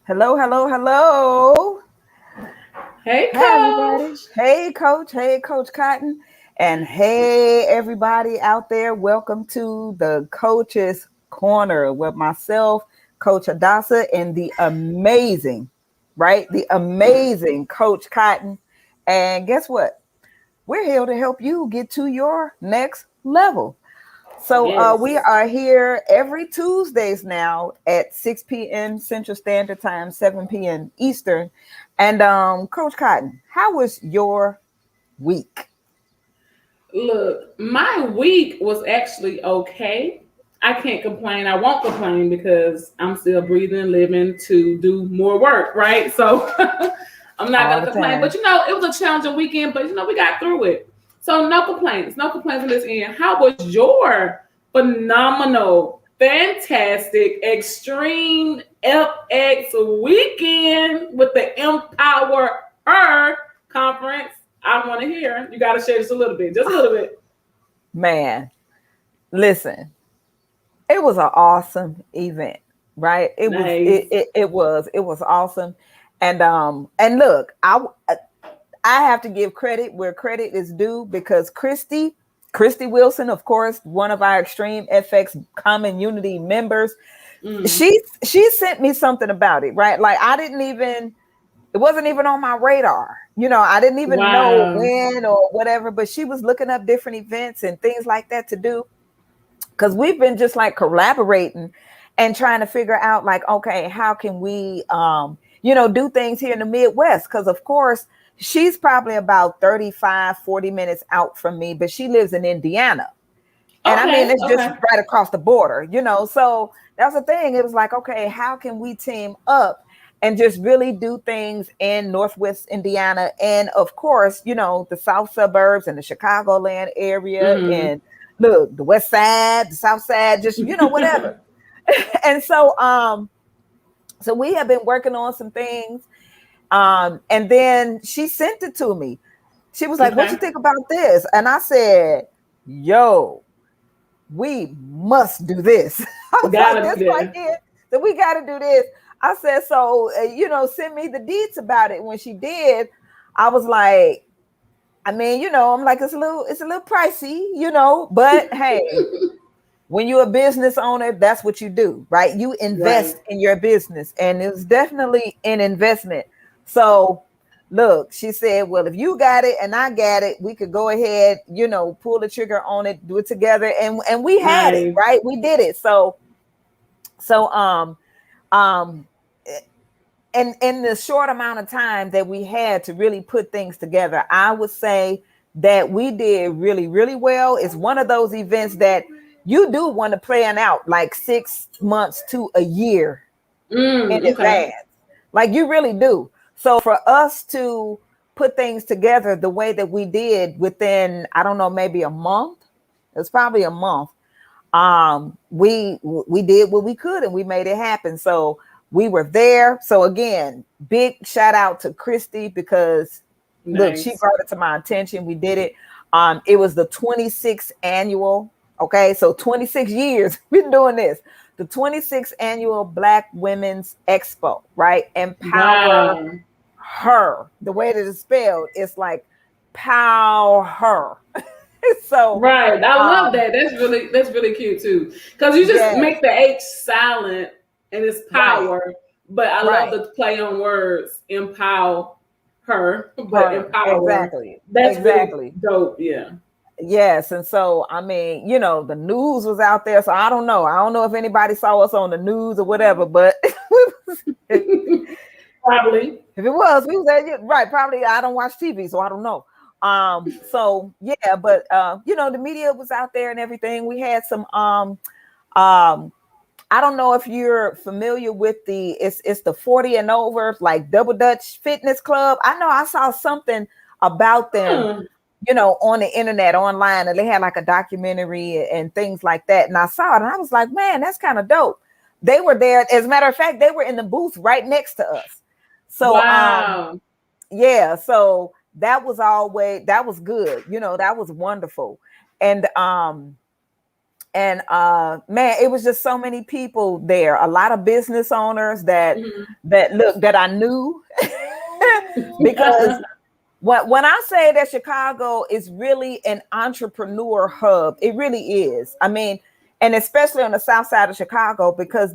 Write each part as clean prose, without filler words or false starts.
Hello, hello, hello. Hey, Hey, everybody. Coach. Hey, Coach. Hey, Coach Cotton. And hey, everybody out there. Welcome to the Coach's Corner with myself, Coach Hadassah, and the amazing, right? The amazing Coach Cotton. And guess what? We're here to help you get to your next level. So we Yes. are here every Tuesdays now at 6 p.m. Central Standard Time, 7 p.m. Eastern. And Coach Cotton, how was your week? Look, my week was actually okay. I can't complain. I won't complain because I'm still breathing, living to do more work, right? So I'm not All going the to complain. But time. it was a challenging weekend, but we got through it. So no complaints. No complaints on this end. How was your phenomenal, fantastic, extreme FX weekend with the Empower Her conference? I want to hear. You got to share just a little bit, just a little bit. Man, listen, it was an awesome event, right? It was it, Nice. it, it was it was awesome. And look, I have to give credit where credit is due because Christy Wilson, of course, one of our Extreme FX Common Unity members, Mm. she sent me something about it, right? Like I didn't even it wasn't even on my radar. I didn't even know Wow. when or whatever, but she was looking up different events and things like that to do because we've been just like collaborating and trying to figure out like, okay, how can we do things here in the Midwest? Because of course she's probably about 35, 40 minutes out from me, but she lives in Indiana. And I mean, Okay. it's just Okay. right across the border. So that's the thing. It was like, okay, how can we team up and just really do things in Northwest Indiana? And of course, the South suburbs and the Chicagoland area Mm. and look, the West Side, the South Side, just, whatever. And so we have been working on some things. And then she sent it to me. She was like, what you Okay. think about this? And I said, yo, we must do this. I was like, Gotta be this right there. here. So we got to do this. I said, so, send me the deeds about it. When she did, I was like, I mean, I'm like, it's a little pricey, but hey, when you're a business owner, that's what you do, right? You Right. invest in your business, and it was definitely an investment. So, look, she said, well, if you got it and I got it, we could go ahead, pull the trigger on it, do it together, and we had it, Nice. right? We did it. So um, and in the short amount of time that we had to really put things together, I would say that we did really, really well. It's one of those events that you do want to plan out like 6 months to a year in Okay. advance. Like you really do. So for us to put things together the way that we did within, I don't know, maybe a month, it was probably a month. We did what we could and we made it happen. So we were there. So again, big shout out to Christy because look, she Nice. brought it to my attention. We did it. It was the 26th annual. Okay, so 26 years we've been doing this. The 26th annual Black Women's Expo, right? Empower Wow. her. The way that it's spelled, it's like power her. So Right. I love um that. That's really cute too. Because you just yes, make the H silent and it's right, power. But I love right. the play on words. Empower her, but Her. empower. Exactly. That's really Exactly. dope. Yeah. Yes. And so, I mean, the news was out there. So I don't know. I don't know if anybody saw us on the news or whatever, but if Probably. it was, we was at yeah, right. Probably I don't watch TV, so I don't know. So yeah, but the media was out there and everything. We had some um I don't know if you're familiar with it's the 40 and over like Double Dutch Fitness Club. I know I saw something about them, Hmm. on the internet, online, and they had like a documentary and things like that. And I saw it and I was like, man, that's kind of dope. They were there. As a matter of fact, they were in the booth right next to us. So Wow. yeah, so that was good. That was wonderful. And And man, it was just so many people there. A lot of business owners that I knew because when I say that Chicago is really an entrepreneur hub, it really is. I mean, and especially on the south side of Chicago, because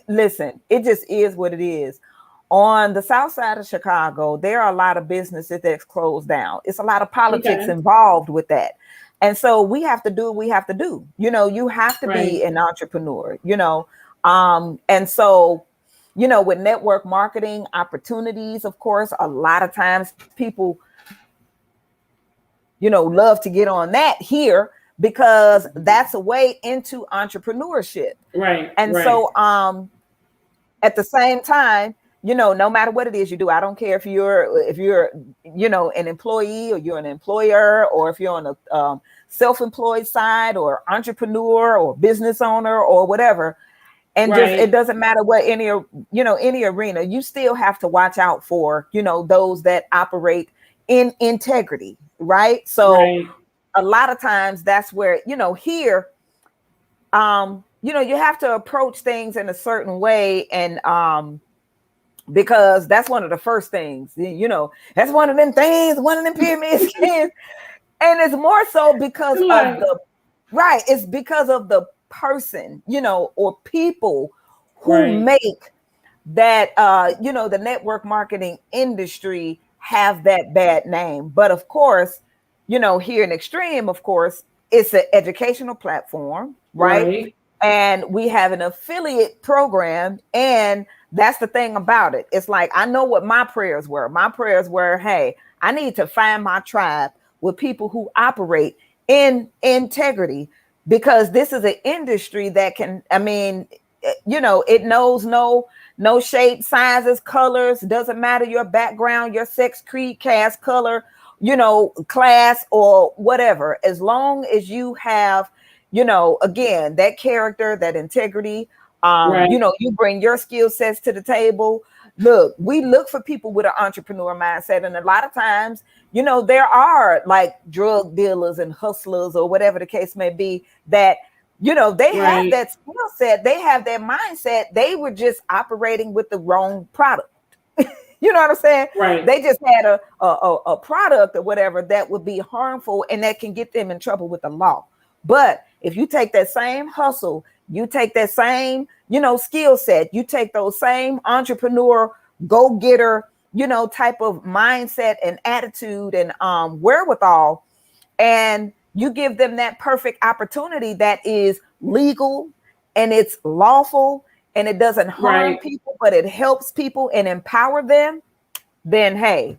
listen, it just is what it is. On the south side of Chicago, there are a lot of businesses that's closed down. It's a lot of politics involved with that. And so we have to do what we have to do. You have to be an entrepreneur, and so, with network marketing opportunities, of course, a lot of times people, love to get on that here because that's a way into entrepreneurship. Right. And so, at the same time, no matter what it is you do, I don't care if you're, an employee or you're an employer, or if you're on a self-employed side or entrepreneur or business owner or whatever. And just, it doesn't matter what any arena, you still have to watch out for, those that operate in integrity. Right. So a lot of times that's where, here, you have to approach things in a certain way. And, because that's one of the first things, that's one of them things, one of them pyramid schemes. And it's more so because it's because of the person, or people who make that, the network marketing industry have that bad name. But of course, here in Extreme, of course, it's an educational platform, right? And we have an affiliate program. And that's the thing about it. It's like, I know what my prayers were. My prayers were, hey, I need to find my tribe with people who operate in integrity, because this is an industry that can, it knows no shape, sizes, colors, doesn't matter your background, your sex, creed, caste, color, class, or whatever. As long as you have, again, that character, that integrity, you bring your skill sets to the table. Look, we look for people with an entrepreneur mindset. And a lot of times, there are like drug dealers and hustlers or whatever the case may be that, they have that skill set. They have that mindset. They were just operating with the wrong product. You know what I'm saying? Right. They just had a product or whatever that would be harmful and that can get them in trouble with the law. But if you take that same hustle, you take that same, skill set, you take those same entrepreneur, go-getter, type of mindset and attitude and wherewithal, and you give them that perfect opportunity that is legal and it's lawful and it doesn't harm people, but it helps people and empower them, then hey,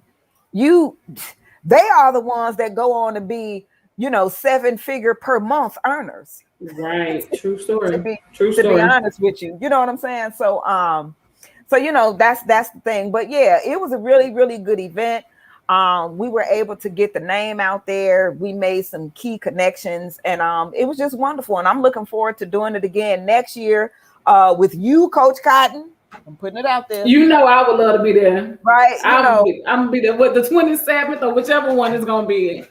they are the ones that go on to be, 7-figure per month earners. Right. True story. To be honest with you, you know what I'm saying? So, that's the thing. But yeah, it was a really, really good event. We were able to get the name out there. We made some key connections, and it was just wonderful. And I'm looking forward to doing it again next year with you, Coach Cotton. I'm putting it out there. I would love to be there. Right. I'm gonna be there with the 27th or whichever one is gonna be.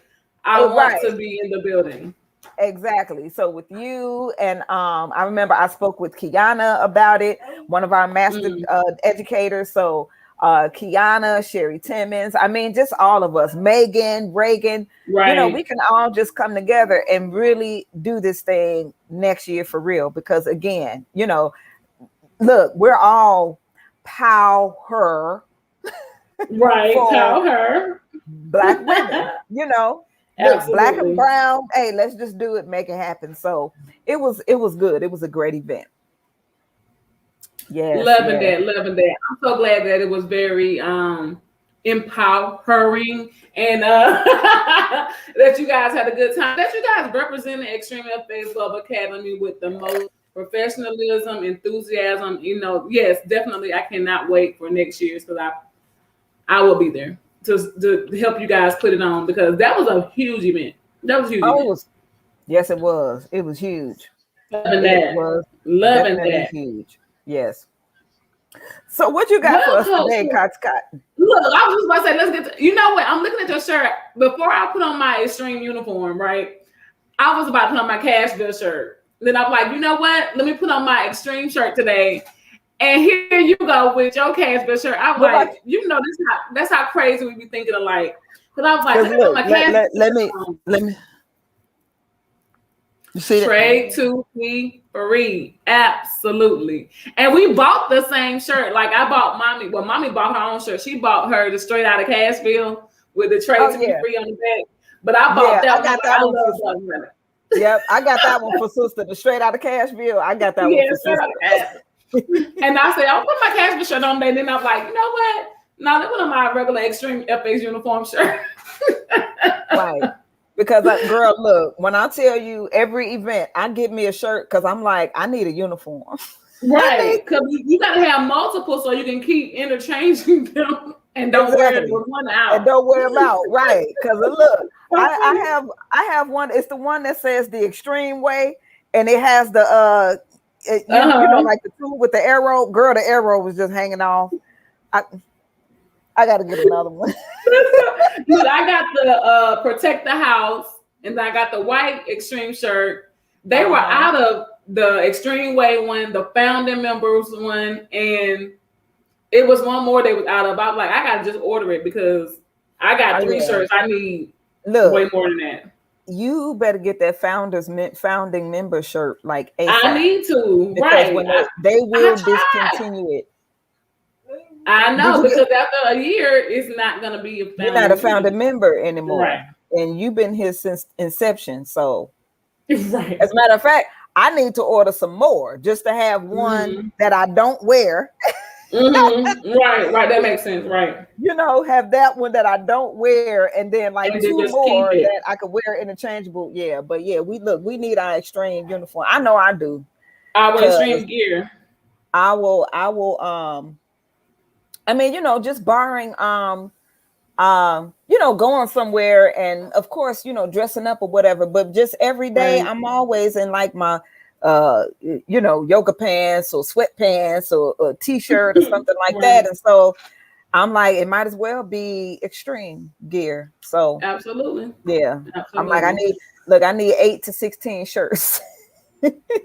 I want to be in the building. Exactly. So with you and I remember I spoke with Kiana about it, one of our master educators. So Kiana, Sherry Timmons, just all of us, Megan, Reagan, we can all just come together and really do this thing next year for real. Because again, look, we're all power. Right. Power. Black women, Look, black and brown. Hey, let's just do it, make it happen. So it was good. It was a great event. Yeah, loving that. I'm so glad that it was very empowering and that you guys had a good time. That you guys represented Extreme FA Club Academy with the most professionalism, enthusiasm. Yes, definitely. I cannot wait for next year's because I will be there to help you guys put it on, because that was a huge event. Yes, it was. It was huge. Loving that. Huge. Yes. So what you got for us today, Coach Cotton? Look, I was just about to say, let's get to, you know what? I'm looking at your shirt. Before I put on my Extreme uniform, right? I was about to put on my Cashville shirt. Then I'm like, you know what? Let me put on my Extreme shirt today. And here you go with your Cashville shirt. I was like, you know, that's how crazy we be thinking alike. Because I was like, let me put my Cashville let me. You see that? Trade to be free. Absolutely. And we bought the same shirt. Like I bought mommy. Well, mommy bought her own shirt. She bought her the Straight Out of Cashville with the trade to be free on the back. But I bought that one. I love that. Yep, I got that one for sister. The Straight Out of Cashville. I got that one for sister. And I said, I'll put my Cashville shirt on there. And then I'm like, you know what? No, they put on my regular Extreme FX uniform shirt. Right. Because girl, look, when I tell you every event, I get me a shirt because I'm like, I need a uniform. Right. Because you got to have multiple so you can keep interchanging them and don't wear one out. And don't wear them out. Right. Because look, I have one. It's the one that says the Extreme Way, and it has the you know, like the two with the arrow. Girl, the arrow was just hanging off. I got to get another one. Look, I got the Protect the House, and I got the white Extreme shirt. They were out of the Extreme Way one, the founding members one, and it was one more they was out of. I was like, I got to just order it because I got three shirts. I need way more than that. You better get that founding member shirt like ASAP. I need to. Because when they will discontinue it. I know, because after a year, it's not going to be a founding. You're not a founding member anymore. Right. And you've been here since inception. So, right. As a matter of fact, I need to order some more just to have one that I don't wear. Right. That makes sense. Right. You know, have that one that I don't wear, and then like two more that I could wear interchangeable. Yeah. But yeah, we need our Extreme uniform. I know I do. Our Extreme gear. I will I mean, you know, just barring, you know, going somewhere and of course, you know, dressing up or whatever, but just every day I'm always in like my, you know, yoga pants or sweatpants or a t-shirt or something like that. And so I'm like, it might as well be Extreme gear. So absolutely. Yeah. Absolutely. I'm like, I need 8 to 16 shirts.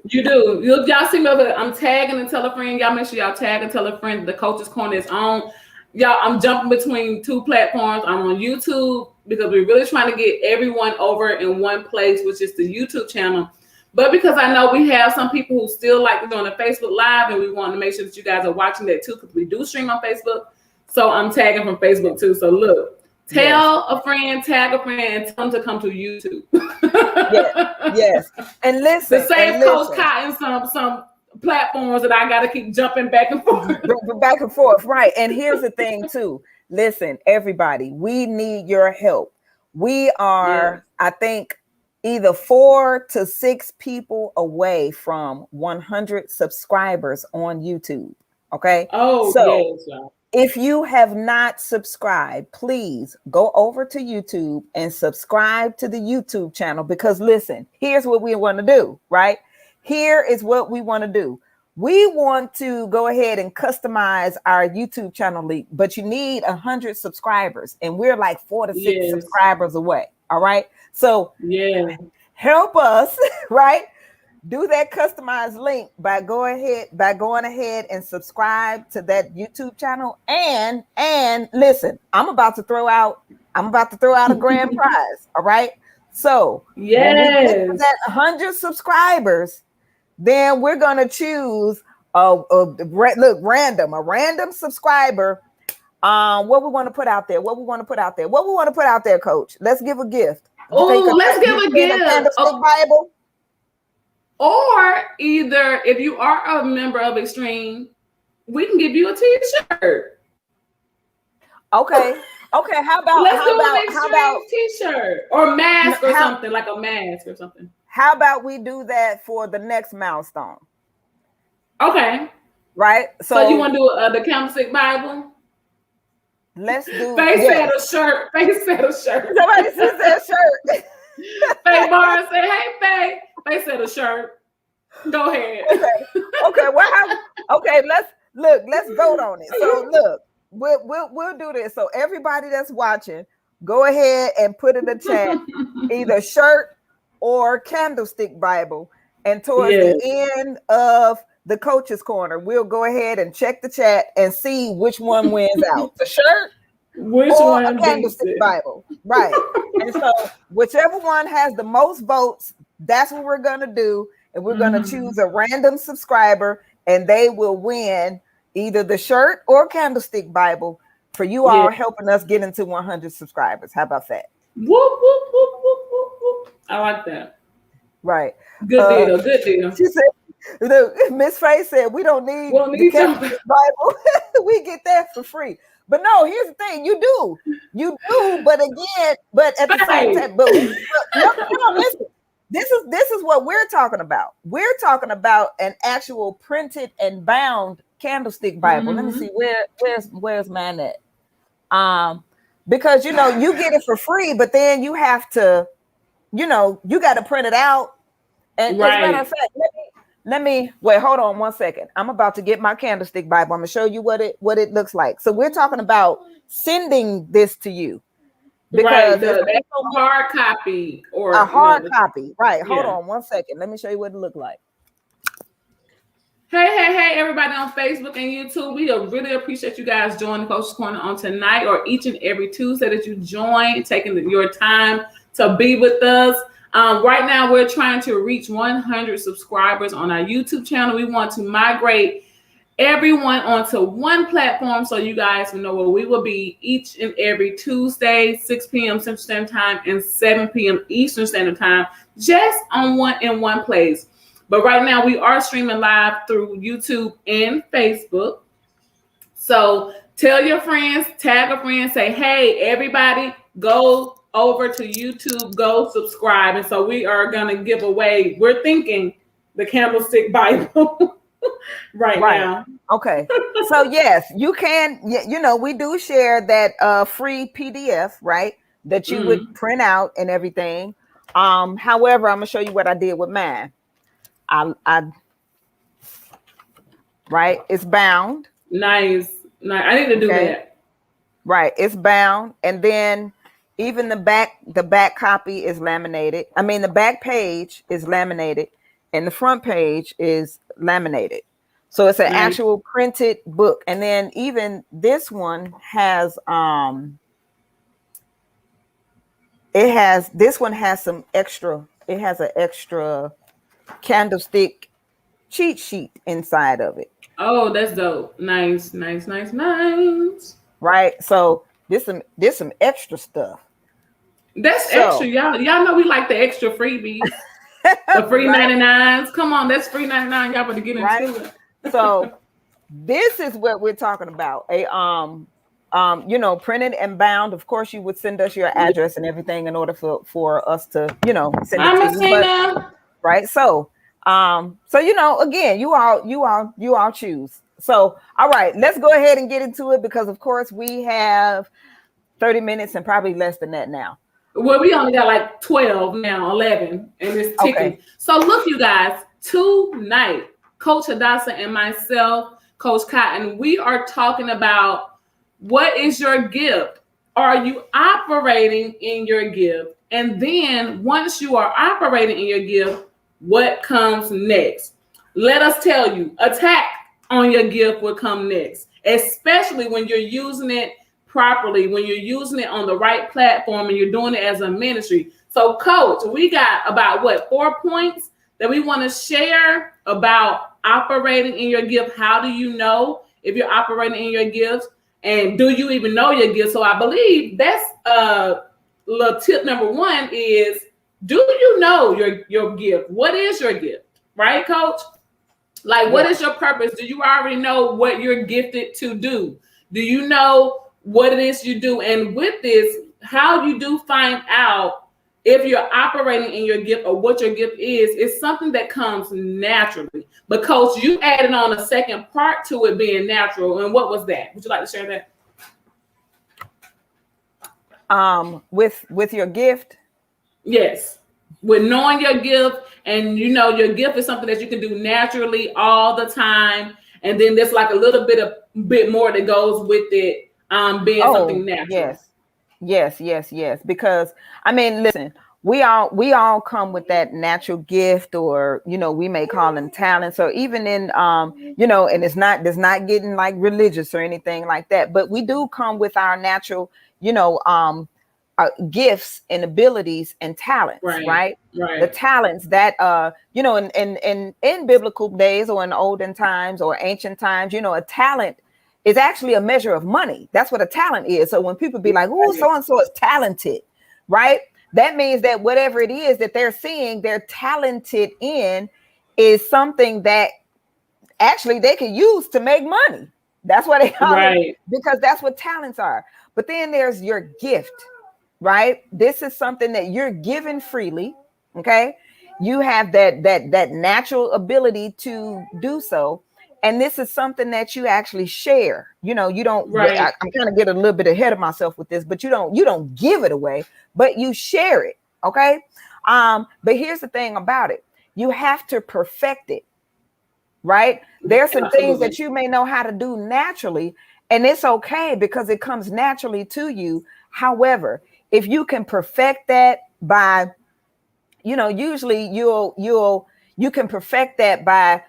You do. Y'all see me over there. I'm tagging and tell a friend. Y'all make sure y'all tag and tell a friend the Coach's Corner is on. Y'all, I'm jumping between two platforms. I'm on YouTube because we're really trying to get everyone over in one place, which is the YouTube channel. But because I know we have some people who still like to go on the Facebook Live, and we want to make sure that you guys are watching that too, because we do stream on Facebook. So I'm tagging from Facebook too. So look. Tell a friend, tag a friend, and tell them to come to YouTube. Yes. And listen. The same Coach Cotton, some platforms that I got to keep jumping back and forth. Back and forth, right. And here's the thing, too. Listen, everybody, we need your help. We are, I think, either 4 to 6 people away from 100 subscribers on YouTube. Okay? Oh, so if you have not subscribed, please go over to YouTube and subscribe to the YouTube channel, because listen, here's what we want to do, right? Here is what we want to do. We want to go ahead and customize our YouTube channel link, but you need 100 subscribers, and we're like 4 to 6 subscribers away. All right. So help us, right? Do that customized link by going ahead and subscribe to that YouTube channel. And listen, I'm about to throw out a grand prize. All right. So when we get to that 100 subscribers, then we're gonna choose a random subscriber. What we want to put out there, Coach. Let's give a gift. Oh, let's give a gift. Bible. Or either if you are a member of Extreme, we can give you a t-shirt. Okay. How about t-shirt or mask or something, like a mask or something. How about we do that for the next milestone? Okay. Right. So you want to do the Candlestick Bible? Let's do. Faye said a shirt. Somebody said a shirt. Faye Barnes said, "Hey, Faye." They said a shirt. Go ahead. Okay. Let's vote on it. So look, we'll do this. So everybody that's watching, go ahead and put in the chat either shirt or Candlestick Bible. And towards the Yes. end of the Coach's Corner, we'll go ahead and check the chat and see which one wins out, the shirt Which or a one beats Candlestick it? Bible. Right. And so whichever one has the most votes, that's what we're going to do. And we're going to choose a random subscriber, and they will win either the shirt or Candlestick Bible for you all helping us get into 100 subscribers. How about that? Whoop, whoop, whoop, whoop, whoop, whoop. I like that. Right. Good deal. Good deal. She said, Miss Faye said, we don't need the Candlestick Bible. We get that for free. But no, here's the thing. You do. But again, but at the same time, but no, listen. This is what we're talking about. We're talking about an actual printed and bound Candlestick Bible. Let me see where's mine at. Because you get it for free, but then you have to, you got to print it out. And as a matter of fact, let me wait. Hold on one second. I'm about to get my Candlestick Bible. I'm gonna show you what it looks like. So we're talking about sending this to you. Because that's a hard copy or a hard copy. Right. Hold on one second. Let me show you what it looked like. Hey, everybody on Facebook and YouTube. We really appreciate you guys joining the Coach's Corner on tonight or each and every Tuesday that you join, taking your time to be with us. Right now, we're trying to reach 100 subscribers on our YouTube channel. We want to migrate everyone onto one platform so you guys will know where we will be each and every Tuesday, 6 p.m. Central Standard Time and 7 p.m. Eastern Standard Time, just in one place. But right now we are streaming live through YouTube and Facebook. So tell your friends, tag a friend, say, hey, everybody, go over to YouTube, go subscribe. And so we are going to give away, we're thinking, the Candlestick Bible. Right now. Okay. So yes, you can, we do share that free PDF, right? That you would print out and everything. However, I'm gonna show you what I did with mine. Right, it's bound. Nice. I need to do that. Right, it's bound, and then even the back copy is laminated. I mean, the back page is laminated, and the front page is laminated. So it's an actual printed book. And then even this one has this one has some extra, it has an extra candlestick cheat sheet inside of it. Oh, that's dope. Nice. Right. So there's some extra stuff. That's extra. Y'all know we like the extra freebies. The free 99s. Come on, that's free 99. Y'all better get into it. So this is what we're talking about. Printed and bound. Of course, you would send us your address and everything in order for us to, send it to you. Right. So, again, you all choose. So, all right, let's go ahead and get into it because, of course, we have 30 minutes and probably less than that now. Well, we only got like 12 now, 11, and it's ticking. Okay. So look, you guys, tonight, Coach Hadassah and myself, Coach Cotton, we are talking about what is your gift? Are you operating in your gift? And then once you are operating in your gift, what comes next? Let us tell you, attack on your gift will come next, especially when you're using it properly, when you're using it on the right platform and you're doing it as a ministry. So, Coach, we got about 4 points that we want to share about operating in your gift. How do you know if you're operating in your gifts? And do you even know your gift? So I believe that's little tip number 1 is, do you know your gift? What is your gift? Right, Coach? Like, what is your purpose? Do you already know what you're gifted to do? Do you know what it is you do? And with this, how you do find out if you're operating in your gift or what your gift is something that comes naturally. But Coach, you added on a second part to it being natural. And what was that? Would you like to share that? With your gift? Yes. With knowing your gift, and your gift is something that you can do naturally all the time. And then there's like a little bit more that goes with it being something natural. Yes. Because I mean, listen, we all come with that natural gift, or we may call them talents, or even in and it's not does not getting like religious or anything like that, but we do come with our natural you know gifts and abilities and talents, Right. right? The Right. talents that in biblical days, or in olden times, or ancient times, a talent is actually a measure of money. That's what a talent is. So when people be like, "Oh, so and so is talented," right? That means that whatever it is that they're seeing, they're talented in, is something that actually they can use to make money. That's what they call it, Right. because that's what talents are. But then there's your gift, right? This is something that you're given freely. Okay. You have that natural ability to do so. And this is something that you actually share. You don't, Right. I'm kind of getting a little bit ahead of myself with this, but you don't give it away, but you share it. Okay. But here's the thing about it. You have to perfect it, right? There's some things Absolutely. that you may know how to do naturally, and it's okay because it comes naturally to you. However, if you can perfect that by, usually you can perfect that by,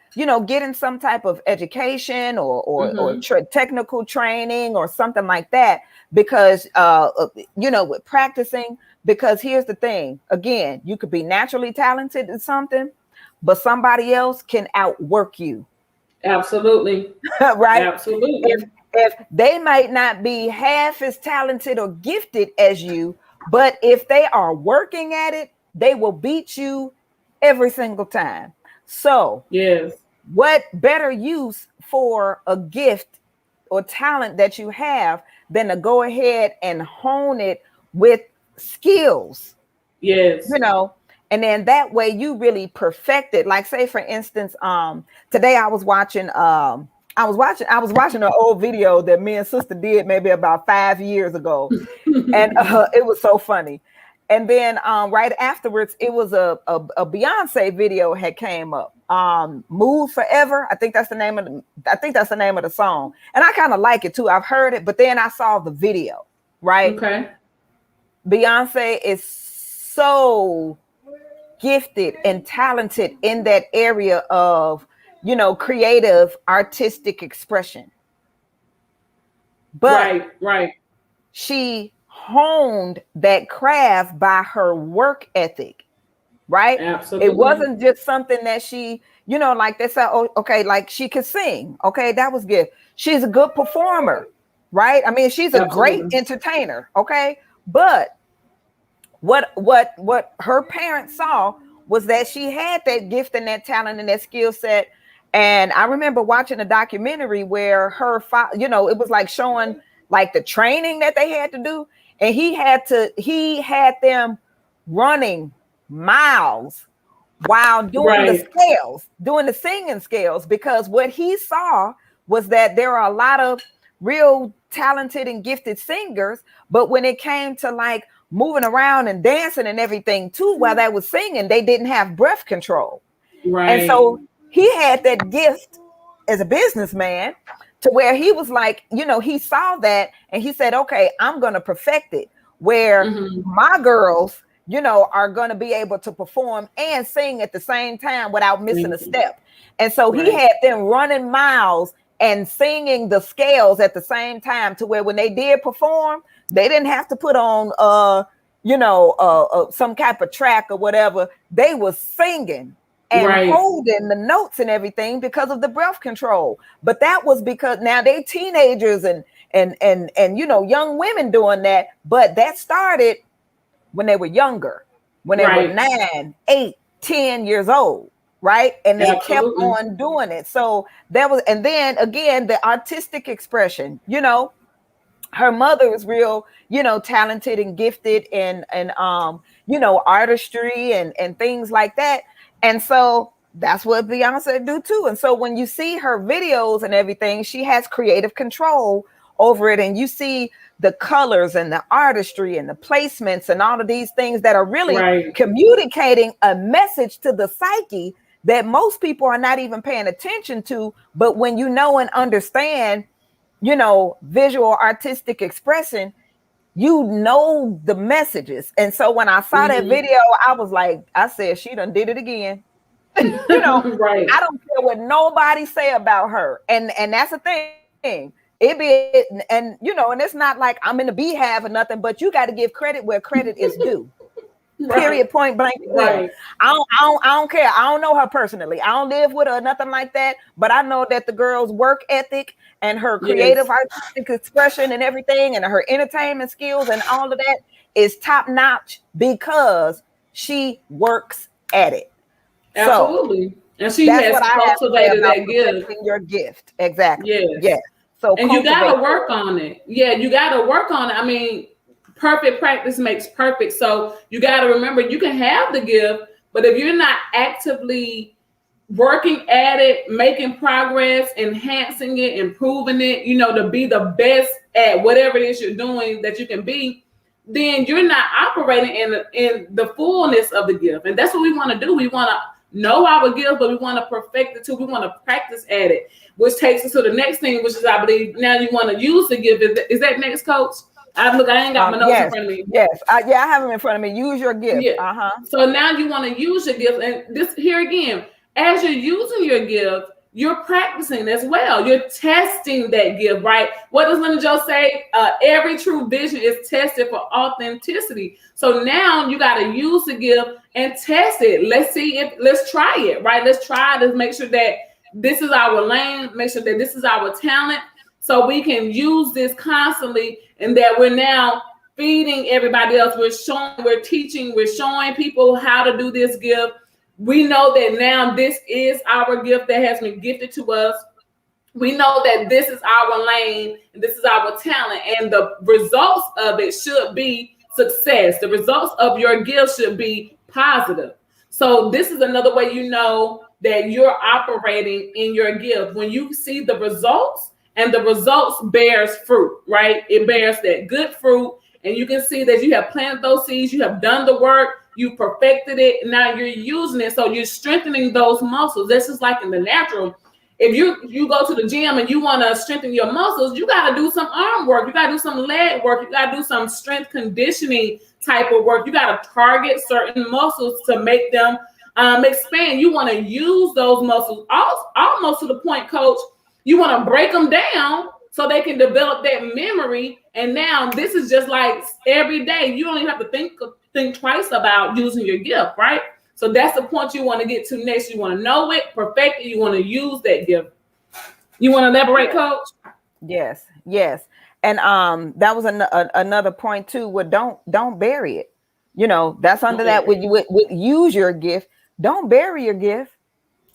getting some type of education, or Mm-hmm. technical training or something like that, because with practicing. Because here's the thing, again, you could be naturally talented in something, but somebody else can outwork you. Absolutely. Right? If Absolutely. if they might not be half as talented or gifted as you, but if they are working at it, they will beat you every single time. So, Yes. what better use for a gift or talent that you have than to go ahead and hone it with skills? Yes. you know and then that way you really perfect it. Like, say for instance, today I was watching an old video that me and sister did maybe about 5 years ago, and it was so funny. And then right afterwards, it was a Beyonce video had came up. Move Forever. I think that's the name of the song. And I kind of like it too. I've heard it, but then I saw the video, right? Okay. Beyonce is so gifted and talented in that area of, creative artistic expression. But Right. Right. she honed that craft by her work ethic, right? It Absolutely. wasn't just something that she, like they said, oh, okay, like she could sing. Okay, that was good. She's a good performer, right? I mean, she's a great Absolutely. entertainer. Okay. But what her parents saw was that she had that gift and that talent and that skill set. And I remember watching a documentary where it was like showing like the training that they had to do, and he had them running miles while Right. doing the singing scales, because what he saw was that there are a lot of real talented and gifted singers, but when it came to like moving around and dancing and everything too while they was singing, they didn't have breath control. And Right. so he had that gift as a businessman, to where he was like, he saw that and he said, okay, I'm going to perfect it where Mm-hmm. my girls, are going to be able to perform and sing at the same time without missing a Thank you. step. And so he Right. had them running miles and singing the scales at the same time, to where when they did perform, they didn't have to put on some type of track or whatever. They was singing and Right. holding the notes and everything because of the breath control. But that was because now they teenagers and young women doing that. But that started when they were younger, when they were Right. 9, 8, 10 years old, right? And they kept Absolutely. on doing it. So that was, and then again, the artistic expression, her mother was real, talented and gifted and artistry and things like that. And so that's what Beyonce do too. And so when you see her videos and everything, she has creative control over it. And you see the colors and the artistry and the placements and all of these things that are really Right. communicating a message to the psyche that most people are not even paying attention to. But when you know and understand, visual artistic expression, you know the messages. And so when I saw that video, I was like, I said, she done did it again. You know, Right. I don't care what nobody say about her. And that's the thing. It be, and you know, and it's not like I'm in the beehive or nothing, but you got to give credit where credit is due. Right. Period, point blank again. Right. I don't care. I don't know her personally. I don't live with her or nothing like that. But I know that the girl's work ethic and her Yes. creative artistic expression and everything and her entertainment skills and all of that is top notch because she works at it. So Absolutely. And she that's has what I have to say cultivated about that gift. perfecting your gift. Exactly. Yes. Yes. So And you cultivate. gotta work on it. Yeah, you gotta work on it. I mean, perfect practice makes perfect. So you gotta remember you can have the gift, but if you're not actively working at it, making progress, enhancing it, improving it, you know, to be the best at whatever it is you're doing that you can be, then you're not operating in the fullness of the gift. And that's what we want to do. We want to know our gift, but we want to perfect it too. We want to practice at it, which takes us to the next thing, which is, I believe, now you want to use the gift. Is that next, Coach? I ain't got my notes in Yes, front of me. yes. Yeah, I have them in front of me. Use your gift. Yeah. So now you want to use your gift. And this here again, as you're using your gift, you're practicing as well. You're testing that gift, right? What does Linda Joe say? Every true vision is tested for authenticity. So now you got to use the gift and test it. Let's try it, right? Let's try to make sure that this is our lane, make sure that this is our talent, so we can use this constantly, and that we're now feeding everybody else. We're teaching, we're showing people how to do this gift. We know that now this is our gift that has been gifted to us. We know that this is our lane and this is our talent, and the results of it should be success. The results of your gift should be positive. So this is another way you know that you're operating in your gift. When you see the results, and the results bears fruit, right? It bears that good fruit, and you can see that you have planted those seeds, you have done the work, you perfected it, now you're using it. So you're strengthening those muscles. This is like in the natural. If you go to the gym and you want to strengthen your muscles, you got to do some arm work, you got to do some leg work, you got to do some strength conditioning type of work. You got to target certain muscles to make them expand. You want to use those muscles almost to the point, Coach. You want to break them down so they can develop that memory. And now this is just like every day. You don't even have to think twice about using your gift, right? So that's the point you want to get to next. You want to know it, perfect it. You want to use that gift. You want to elaborate, Coach? Yes, yes. And that was another point too. Where don't bury it. You know, that's under that. When you would use your gift, don't bury your gift.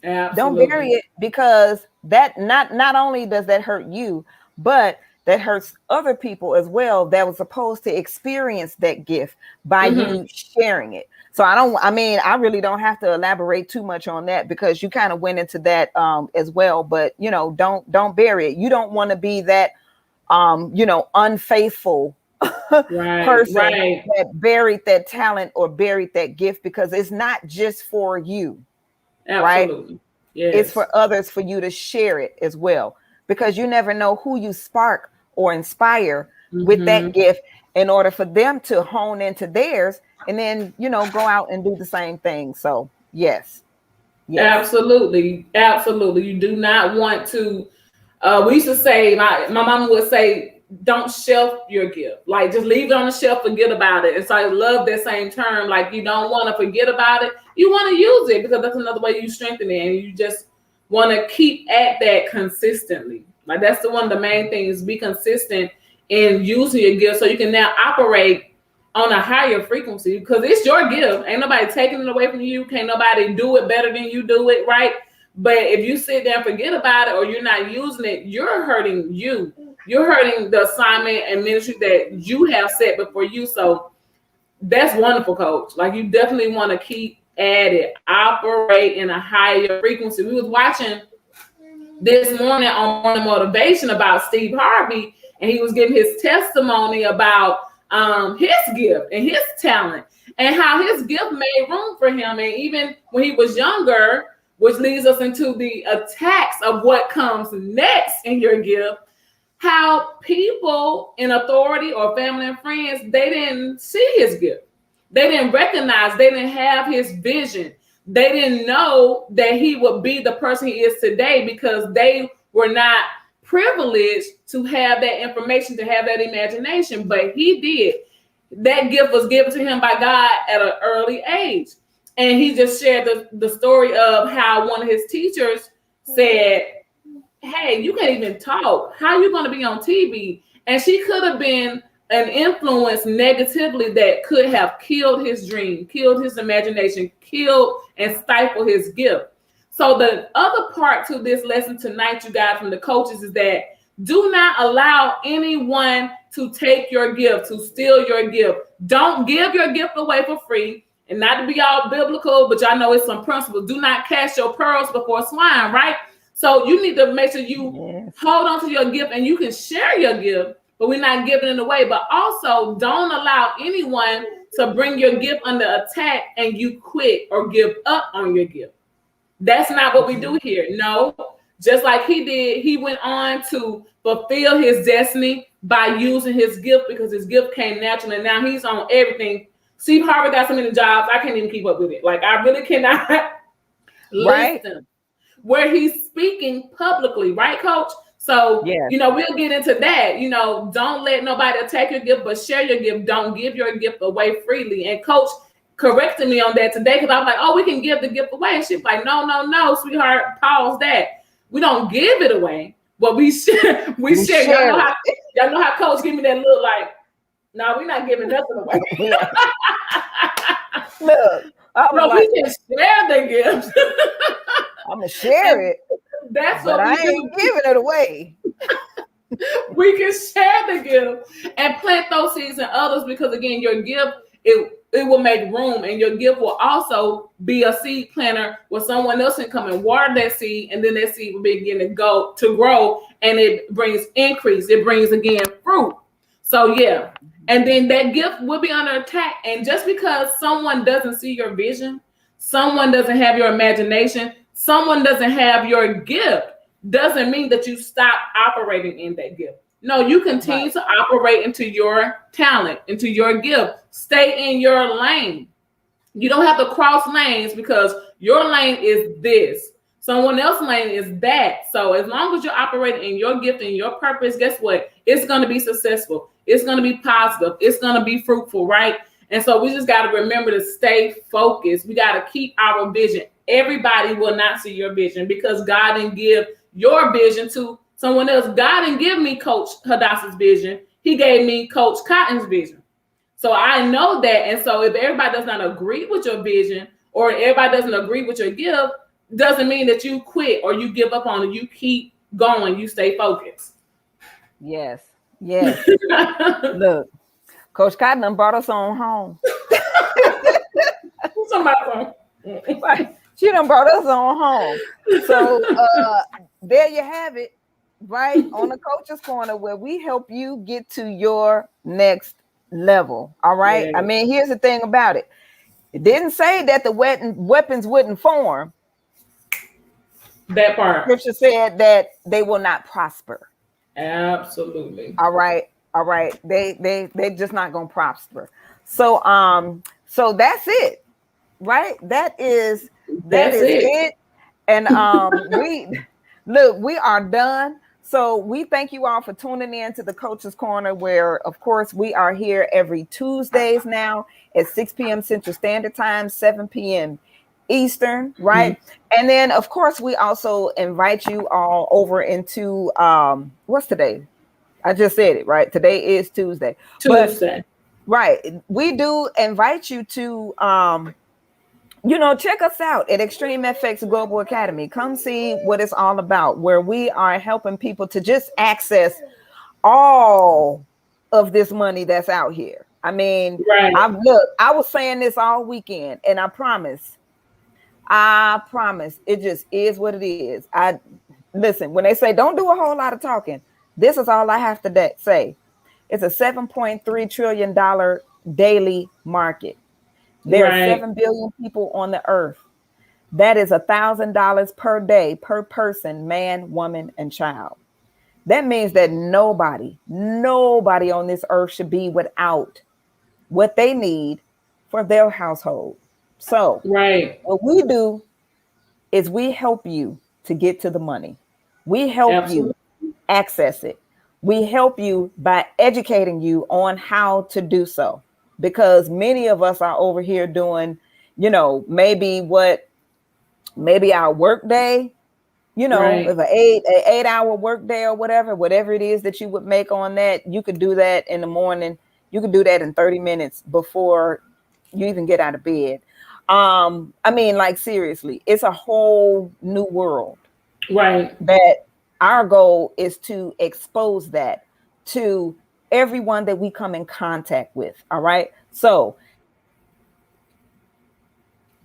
Absolutely. Don't bury it, because that not only does that hurt you, but that hurts other people as well that was supposed to experience that gift by you sharing it. So I really don't have to elaborate too much on that, because you kind of went into that as well. But you know, don't bury it. You don't want to be that unfaithful person that buried that talent or buried that gift, because it's not just for you. Absolutely. Right? Yes. It's for others, for you to share it as well, because you never know who you spark or inspire with that gift in order for them to hone into theirs and then, go out and do the same thing. So, yes. Absolutely. Absolutely. You do not want to, we used to say, my mama would say, don't shelf your gift. Like, just leave it on the shelf, forget about it. And so I love that same term. Like, you don't want to forget about it. You want to use it, because that's another way you strengthen it. And you just want to keep at that consistently. Like, that's one of the main things. Be consistent in using your gift so you can now operate on a higher frequency, because it's your gift. Ain't nobody taking it away from you. Can't nobody do it better than you do it, right? But if you sit there and forget about it, or you're not using it, you're hurting you. You're hurting the assignment and ministry that you have set before you. So that's wonderful, Coach. Like, you definitely want to keep at it, operate in a higher frequency. We was watching this morning on Morning Motivation about Steve Harvey, and he was giving his testimony about his gift and his talent, and how his gift made room for him. And even when he was younger, which leads us into the attacks of what comes next in your gift, how people in authority or family and friends, they didn't see his gift. They didn't recognize, they didn't have his vision. They didn't know that he would be the person he is today because they were not privileged to have that information, to have that imagination. But he did. That gift was given to him by God at an early age. And he just shared the story of how one of his teachers said, hey, you can't even talk. How are you going to be on TV? And she could have been an influence negatively that could have killed his dream, killed his imagination, killed and stifled his gift. So the other part to this lesson tonight, you guys, from the coaches, is that do not allow anyone to take your gift, to steal your gift. Don't give your gift away for free. And not to be all biblical, but y'all know it's some principles. Do not cast your pearls before swine, right? So you need to make sure you hold on to your gift, and you can share your gift, but we're not giving it away. But also don't allow anyone to bring your gift under attack and you quit or give up on your gift. That's not what we do here. No, just like he did, he went on to fulfill his destiny by using his gift because his gift came naturally. And now he's on everything. Steve Harvey got so many jobs, I can't even keep up with it. Like, I really cannot listen. Where he's speaking publicly, right, Coach? So, we'll get into that. Don't let nobody attack your gift, but share your gift. Don't give your gift away freely. And Coach corrected me on that today because I was like, oh, we can give the gift away. And she's like, no, sweetheart, pause that. We don't give it away, but we share. Y'all know how Coach give me that look like, no, we're not giving nothing away. Look, we can share the gift. I'm gonna share it. That's what I ain't giving it away. We can share the gift and plant those seeds in others because, again, your gift, it will make room, and your gift will also be a seed planter where someone else can come and water that seed, and then that seed will begin to grow, and it brings increase. It brings, again, fruit. So, and then that gift will be under attack. And just because someone doesn't see your vision, someone doesn't have your imagination, someone doesn't have your gift, doesn't mean that you stop operating in that gift. No, you continue to operate into your talent, into your gift. Stay in your lane. You don't have to cross lanes because your lane is this. Someone else's lane is that. So as long as you're operating in your gift and your purpose, guess what? It's going to be successful. It's going to be positive. It's going to be fruitful, right? And so we just got to remember to stay focused. We got to keep our vision. Everybody will not see your vision because God didn't give your vision to someone else. God didn't give me Coach Hadassah's vision. He gave me Coach Cotton's vision. So I know that. And so if everybody does not agree with your vision or everybody doesn't agree with your gift, doesn't mean that you quit or you give up on it. You keep going. You stay focused. Yes. Look, Coach Cotton done brought us on home. She done brought us on home. So there you have it, right? On the Coach's Corner, where we help you get to your next level. All right. Yeah. I mean, here's the thing about it. It didn't say that the weapons wouldn't form. That part. Scripture said that they will not prosper. Absolutely. All right. They just not gonna prosper. So that's it, right? That is it. And we are done. So we thank you all for tuning in to the Coach's Corner, where of course we are here every Tuesdays now at 6 p.m. Central Standard Time, 7 p.m. Eastern, right? Mm-hmm. And then of course we also invite you all over into what's today? I just said it, right? Today is Tuesday. But, right. We do invite you to check us out at Extreme FX Global Academy. Come see what it's all about, where we are helping people to just access all of this money that's out here. I mean, I was saying this all weekend, and I promise, it just is what it is. Listen, when they say don't do a whole lot of talking, this is all I have to say. It's a $7.3 trillion daily market. There are 7 billion people on the earth. That is $1,000 per day per person, man, woman, and child. that means that nobody on this earth should be without what they need for their household. So Right. what we do is we help you to get to the money. We help you Absolutely. access it. We help you by educating you on how to do so. Because many of us are over here doing, maybe our work day, if Right. an 8 hour work day or whatever it is that you would make on that, you could do that in the morning. You could do that in 30 minutes before you even get out of bed. I mean, like seriously, it's a whole new world Right. that our goal is to expose that to everyone that we come in contact with. All right. So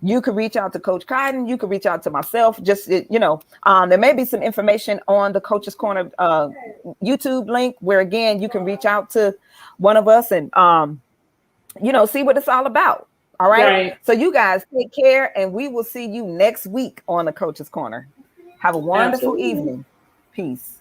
you could reach out to Coach Cotton. You could reach out to myself. There may be some information on the Coach's Corner YouTube link where, again, you can reach out to one of us and, see what it's all about. All right. Right. So you guys take care, and we will see you next week on the Coach's Corner. Have a wonderful Absolutely. evening. Peace.